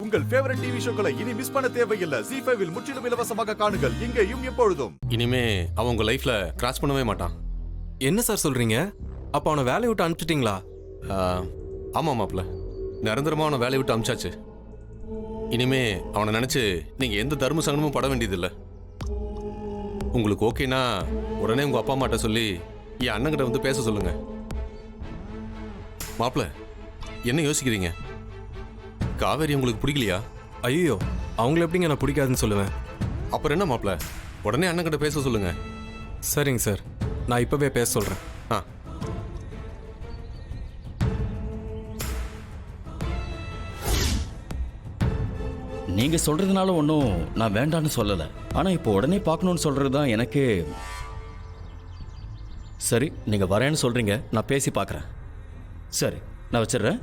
உங்கள் favourite TV ஷோக்களை இனி miss பண்ண தேவையில்லை. ZEE5 இல் முற்றிலும் இலவசமாக காணுங்கள், இங்கேயும் எப்பொழுதும். இனிமே அவன் உங்க லைஃப்ல கிராஸ் பண்ணவே மாட்டான். என்ன சார் சொல்றீங்க? அப்ப அவனை வேலையை விட்டு அனுப்பிச்சிட்டீங்களா? ஆமா மாப்ள, நிரந்தரமா அவனை வேலையை விட்டு அனுப்பிச்சாச்சு. இனிமே அவனை நினைச்சு நீங்க எந்த தர்ம சங்கடமும் பட வேண்டியதில்லை. உங்களுக்கு ஓகேனா உடனே உங்க அப்பா அம்மாட்ட சொல்லி என் அண்ணன்கிட்ட வந்து பேச சொல்லுங்க. மாப்ள, என்ன யோசிக்கிறீங்க? காவேரி உங்களுக்கு பிடிக்கலையா? ஐயோ, அவங்கள எப்படிங்க நான் பிடிக்காதுன்னு சொல்லுவேன்? அப்புறம் என்ன மாப்ள, உடனே அண்ணன்கிட்ட பேச சொல்லுங்க. சரிங்க சார், நான் இப்பவே பேச சொல்றேன். நீங்க சொல்றதுனால ஒன்றும் நான் வேண்டான்னு சொல்லலை. ஆனா இப்போ உடனே பார்க்கணும்னு சொல்றது தான் எனக்கு. சரி, நீங்க வரேன்னு சொல்றீங்க, நான் பேசி பார்க்குறேன். சரி, நான் வச்சிடுறேன்.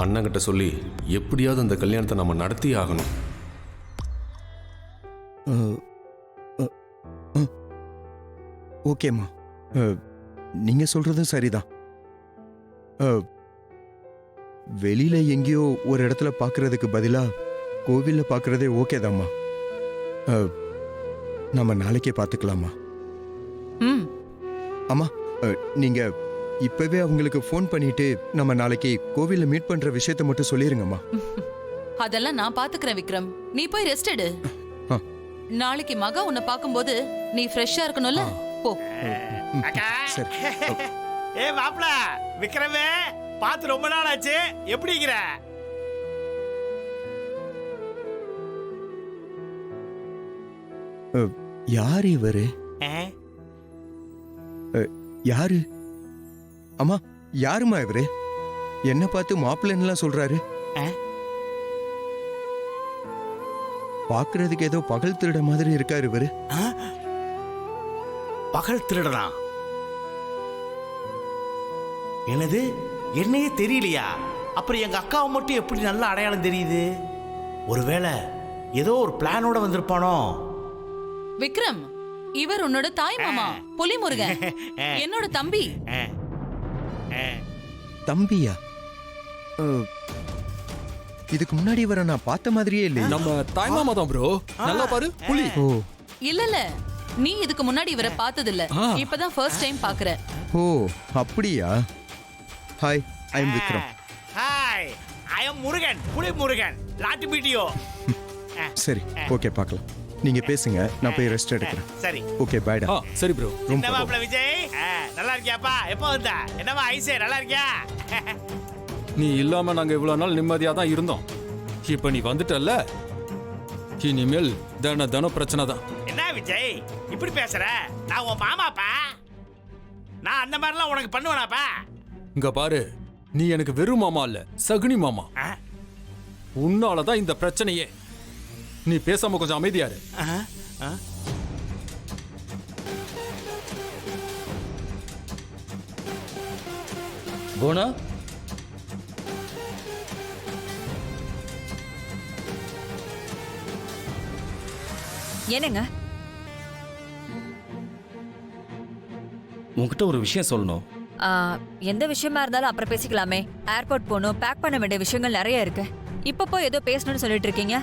அண்ணன்கிட்ட சொல்லி எப்படியாவது அந்த கல்யாணத்தை நம்ம நடத்தி ஆகணும். ஓகேம்மா, நீங்க சொல்றதும் சரிதான். வெளியில எங்கேயோ ஒரு இடத்துல பார்க்கறதுக்கு பதிலா கோவில்ல பார்க்கறதே ஓகேதாம்மா. நம்ம நாளைக்கே பார்த்துக்கலாமா? அம்மா, நீங்க இப்பவே அவங்களுக்கு ஃபோன் பண்ணிட்டு நம்ம நாளைக்கு கோவில்ல மீட் பண்ற விஷயத்தை மட்டும் சொல்லிருங்கம்மா. அதெல்லாம் நான் பாத்துக்கிறேன் விக்ரம், நீ போய் ரெஸ்ட் எடு. நாளைக்கு மகா உன்னை பார்க்கும்போது நீ ஃப்ரெஷ்ஷா இருக்கணும்ல, போ. சரி. ஏ மாப்ள, விக்ரமே பார்த்து ரொம்ப நாள் ஆச்சு, எப்படி இருக்கிற? யாரு இவரு? யாரு? அம்மா, யாருமா இவரு? என்ன பார்த்து மாப்பிள்ளைன்னு சொல்றாரு? பாக்குறதுக்கு ஏதோ பகல் திருட மாதிரி இருக்காரு இவரு. பகல் திருடனா? என்னது, என்னையே தெரியலையா? அப்புறம் எங்க அக்காவை மட்டும் எப்படி நல்ல அடையாளம் தெரியுது? ஒருவேளை ஏதோ ஒரு பிளானோட வந்திருப்பானோ? விக்ரம், இவர் உன்னோட தாய் மாமா புலிமுருகன், என்னோட தம்பி. தம்பியா? இதுக்கு முன்னாடி வர நான் பார்த்த மாதிரியே இல்லையே. நம்ம தாய்மாமா தான் ப்ரோ. நல்லா பாரு, புலி. ஓ, இல்ல நீ இதுக்கு முன்னாடி இவரை பார்த்தது இல்ல, இப்பதான் ஃபர்ஸ்ட் டைம் பாக்குற. ஓ அப்படியா? Hi, I am Vikram. Hi, I am Murugan, புலி முருகன். லாட்டி வீடியோ. சரி, ஓகே, பார்க்கலாம். நீங்க பேசுங்க, நான் போய் ரெஸ்ட் எடுக்கிறேன். சரி, ஓகே, பாய்டா. சரி ப்ரோ. என்ன மாப்ள விஜய், நல்லா இருக்கியாப்பா? எப்போ வந்த? என்னவா ஐசே, நல்லா இருக்கியா? நீ இல்லாம நாங்க இவ்வளவு நாள் நிம்மதியா தான் இருந்தோம். இப்ப நீ வந்துட்டல்ல, இனிமேல் தினம் பிரச்சனை தான். என்ன விஜய் இப்படி பேசுற? நான் உன் மாமாப்பா. நான் அந்த மாதிரிலாம் உனக்கு பண்ணுவேனாப்பா? இங்க பாரு, நீ எனக்கு வெறும் மாமா இல்ல, சகுனி மாமா. உன்னாலதான் இந்த பிரச்சனையே. நீ பேசாம கொஞ்சம் அமைதியாரு. போனா என்னங்க? உன்கிட்ட ஒரு விஷயம் சொல்லணும். எந்த விஷயமா இருந்தாலும் அப்புறம் பேசிக்கலாமே. ஏர்போர்ட் போகணும், பேக் பண்ண வேண்டிய விஷயங்கள் நிறைய இருக்கு. இப்ப போய் ஏதோ பேசணும்னு சொல்லிட்டு இருக்கீங்க.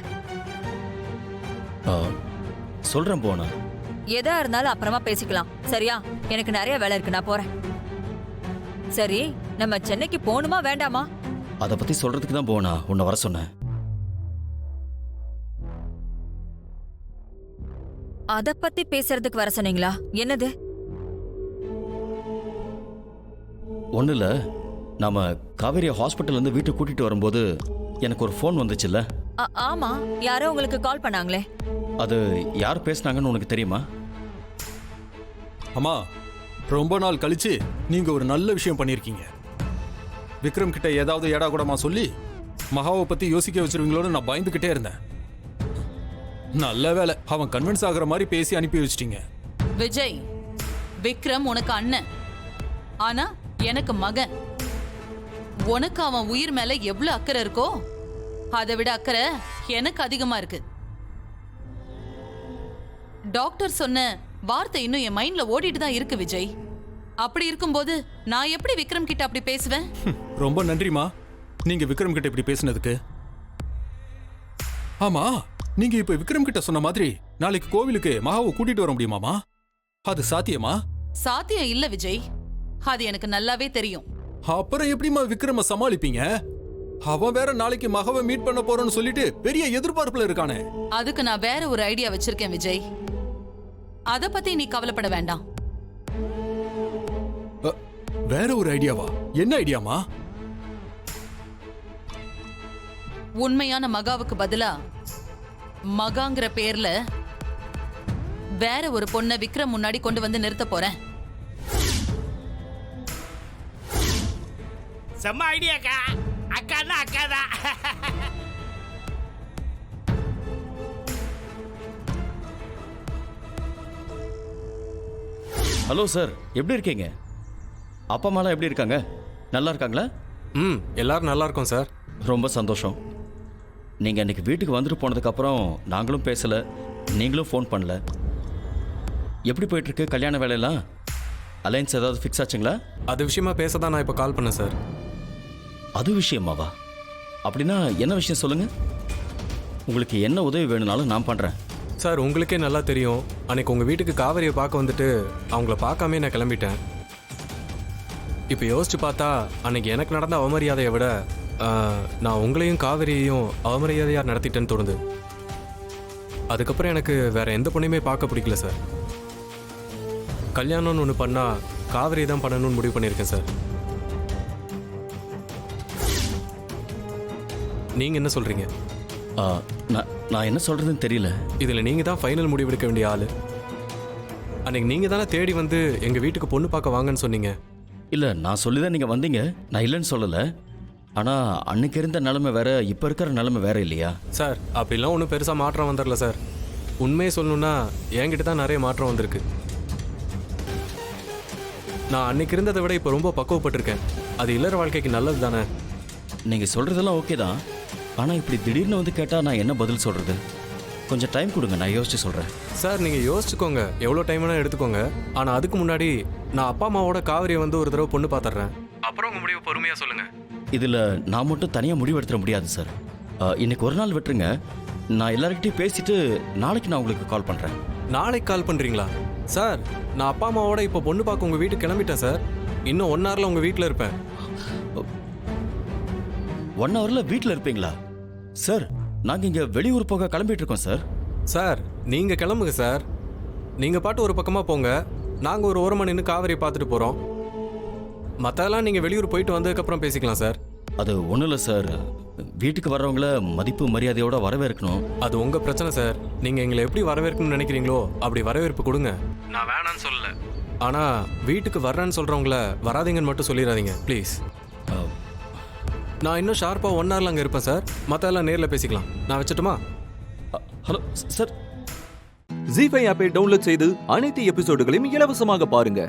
சொல்றேன் போனா. எதா இருந்தாலும் அப்புறமா பேசிக்கலாம், சரியா? எனக்கு நிறைய வேலை இருக்கு, நான் போறேன். சரி, நம்ம சென்னைக்கு போகணுமா வேண்டாமா? அதை பத்தி சொல்றதுக்கு தான் போனா உன்னை வர சொன்னேன். அத பத்தி பேசுறதுக்கு வர சொன்னீங்களா? என்னது? ஒன்றும் இல்லை, நாம காவேரியை ஹாஸ்பிட்டல் இருந்து வீட்டுக்கு கூட்டிட்டு வரும்போது எனக்கு ஒரு ஃபோன் வந்துச்சுல்ல? ஆமா, யாரோ உங்களுக்கு கால் பண்ணாங்களே. அது யார் பேசுனாங்கன்னு உனக்கு தெரியுமா? அம்மா, ரொம்ப நாள் கழிச்சு நீங்க ஒரு நல்ல விஷயம் பண்ணிருக்கீங்க. விக்ரம் கிட்ட ஏதாவது ஏடா கூடமா சொல்லி மகாவை பத்தி யோசிக்க வச்சிருவீங்களோன்னு நான் பயந்துகிட்டே இருந்தேன். நல்ல வேலை, அவன் கன்வின்ஸ் ஆகுற மாதிரி பேசி அனுப்பி வச்சிட்டீங்க. விஜய், விக்ரம் உனக்கு அண்ணன், ஆனா எனக்கு மகன். உனக்கு அவன் உயிர் மேல எவ்வளவு அக்கறை இருக்கோ அதை விட அக்கறை எனக்கு அதிகமா இருக்கு. டாக்டர் சொன்ன வார்த்தை இன்னும் என் மைண்ட்ல ஓடிட்டு தான் இருக்கு விஜய். அப்படி இருக்கும்போது நான் எப்படி விக்ரம் கிட்ட அப்படி பேசுவேன்? ரொம்ப நன்றிமா நீங்க விக்ரம் கிட்ட இப்படி பேசினதுக்கு. ஆமா, நீங்க இப்ப விக்ரம் கிட்ட சொன்ன மாதிரி நாளைக்கு கோவிலுக்கு மகாவை கூட்டிட்டு வர முடியுமாமா? அது சாத்தியமா? சாத்தியம் இல்ல விஜய், அது எனக்கு நல்லாவே தெரியும். அப்புறம் எப்படிமா விக்ரம சமாளிப்பீங்க? அவன் வேற நாளைக்கு மகாவை மீட் பண்ண போறோம்னு சொல்லிட்டு பெரிய எதிர்பார்ப்புல இருக்கானே. அதுக்கு நான் வேற ஒரு ஐடியா வச்சிருக்கேன் விஜய், அத பத்தி நீ கவலைப்பட வேண்டாம். வேற ஒரு ஐடியாவா? என்ன ஐடியாமா? உண்மையான மகாவுக்கு பதிலா மகாங்கிற பேர்ல வேற ஒரு பொண்ண விக்ரம் முன்னாடி கொண்டு வந்து நிறுத்த போறேன். செம்ம ஐடியாக்கா. அக்காதான் அக்காதான். ஹலோ சார், எப்படி இருக்கீங்க? அப்பா அம்மாலாம் எப்படி இருக்காங்க? நல்லா இருக்காங்களா? எல்லாரும் நல்லா இருக்கோம் சார். ரொம்ப சந்தோஷம். நீங்கள் அன்றைக்கி வீட்டுக்கு வந்துட்டு போனதுக்கப்புறம் நாங்களும் பேசலை, நீங்களும் ஃபோன் பண்ணல. எப்படி போயிட்டுருக்கு கல்யாண வேலையெல்லாம்? அலைன்ஸ் ஏதாவது ஃபிக்ஸ் ஆச்சுங்களா? அது விஷயமா பேச தான் நான் இப்போ கால் பண்ணேன் சார். அது விஷயமாவா? அப்படின்னா என்ன விஷயம் சொல்லுங்கள். உங்களுக்கு என்ன உதவி வேணும்னாலும் நான் பண்ணுறேன். சார், உங்களுக்கே நல்லா தெரியும், அன்னைக்கு உங்கள் வீட்டுக்கு காவேரியை பார்க்க வந்துட்டு அவங்கள பார்க்காமே நான் கிளம்பிட்டேன். இப்போ யோசிச்சு பார்த்தா அன்னைக்கு எனக்கு நடந்த அவமரியாதையை விட நான் உங்களையும் காவேரியையும் அவமரியாதையாக நடத்திட்டேன்னு தோணுது. அதுக்கப்புறம் எனக்கு வேற எந்த பொண்ணையுமே பார்க்க பிடிக்கல சார். கல்யாணம்னு ஒன்று பண்ணால் காவேரி தான் பண்ணணும்னு முடிவு பண்ணியிருக்கேன் சார். நீங்கள் என்ன சொல்கிறீங்க? நான் என்ன சொல்கிறதுன்னு தெரியல. இதில் நீங்கள் தான் ஃபைனல் முடிவெடுக்க வேண்டிய ஆள். அன்னைக்கு நீங்கள் தானே தேடி வந்து எங்கள் வீட்டுக்கு பொண்ணு பார்க்க வாங்கன்னு சொன்னீங்க. இல்லை, நான் சொல்லி தான் நீங்கள் வந்தீங்க, நான் இல்லைன்னு சொல்லலை. ஆனால் அன்னைக்கு இருந்த நிலைமை வேற, இப்போ இருக்கிற நிலைமை வேற இல்லையா? சார், அப்படிலாம் ஒன்றும் பெருசாக மாற்றம் வந்துடல சார். உண்மையை சொல்லணும்னா என்கிட்ட தான் நிறைய மாற்றம் வந்திருக்கு. நான் அன்னைக்கு இருந்ததை விட இப்போ ரொம்ப பக்குவப்பட்டிருக்கேன். அது இல்லற வாழ்க்கைக்கு நல்லது தானே? நீங்கள் சொல்கிறதெல்லாம் ஓகே தான். ஆனால் இப்படி திடீர்னு வந்து கேட்டால் நான் என்ன பதில் சொல்கிறது? கொஞ்சம் டைம் கொடுங்க, நான் யோசிச்சு சொல்கிறேன். சார், நீங்கள் யோசிச்சுக்கோங்க, எவ்வளோ டைம் வேணால் எடுத்துக்கோங்க. ஆனால் அதுக்கு முன்னாடி நான் அப்பா அம்மாவோட காவிரியை வந்து ஒரு தடவை பொண்ணு பார்த்துட்றேன். அப்புறம் உங்கள் முடிவு பொறுமையாக சொல்லுங்கள். இதில் நான் மட்டும் தனியாக முடிவு எடுத்துட முடியாது சார். இன்னைக்கு ஒரு நாள் விட்டுருங்க, நான் எல்லாருக்கிட்டையும் பேசிட்டு நாளைக்கு நான் உங்களுக்கு கால் பண்ணுறேன். நாளைக்கு கால் பண்ணுறீங்களா? சார், நான் அப்பா அம்மாவோட இப்போ பொண்ணு பார்க்க உங்கள் வீட்டுக்கு கிளம்பிட்டேன் சார். இன்னும் 1 ஹவரில் உங்கள் வீட்டில் இருப்பேன். 1 ஹவரில் வீட்டில் இருப்பீங்களா? சார், நாங்கள் இங்கே வெளியூர் போக கிளம்பிட்டு இருக்கோம் சார். சார், நீங்கள் கிளம்புங்க சார். நீங்கள் பாட்டு ஒரு பக்கமாக போங்க, நாங்கள் ஒரு ஓரமாக நின்று காவேரி பார்த்துட்டு போகிறோம். மற்றதெல்லாம் நீங்கள் வெளியூர் போயிட்டு வந்ததுக்கப்புறம் பேசிக்கலாம் சார். அது ஒன்றும் இல்லை சார், வீட்டுக்கு வர்றவங்கள மதிப்பு மரியாதையோட வரவேற்கணும். அது உங்கள் பிரச்சனை சார். நீங்கள் எங்களை எப்படி வரவேற்கணும்னு நினைக்கிறீங்களோ அப்படி வரவேற்பு கொடுங்க. நான் வேணான்னு சொல்லல, ஆனால் வீட்டுக்கு வர்றேன்னு சொல்கிறவங்கள வராதீங்கன்னு மட்டும் சொல்லிடாதீங்க ப்ளீஸ். நான் இன்னும் ஷார்ப்பாக 1 ஹவரில் அங்கே இருப்பேன் சார். மற்றதெல்லாம் நேரில் பேசிக்கலாம். நான் வச்சுட்டுமா? Hello sir. ஜீ5 ஆப்பை டவுன்லோட் செய்து அனைத்து எபிசோடுகளையும் இலவசமாக பாருங்க.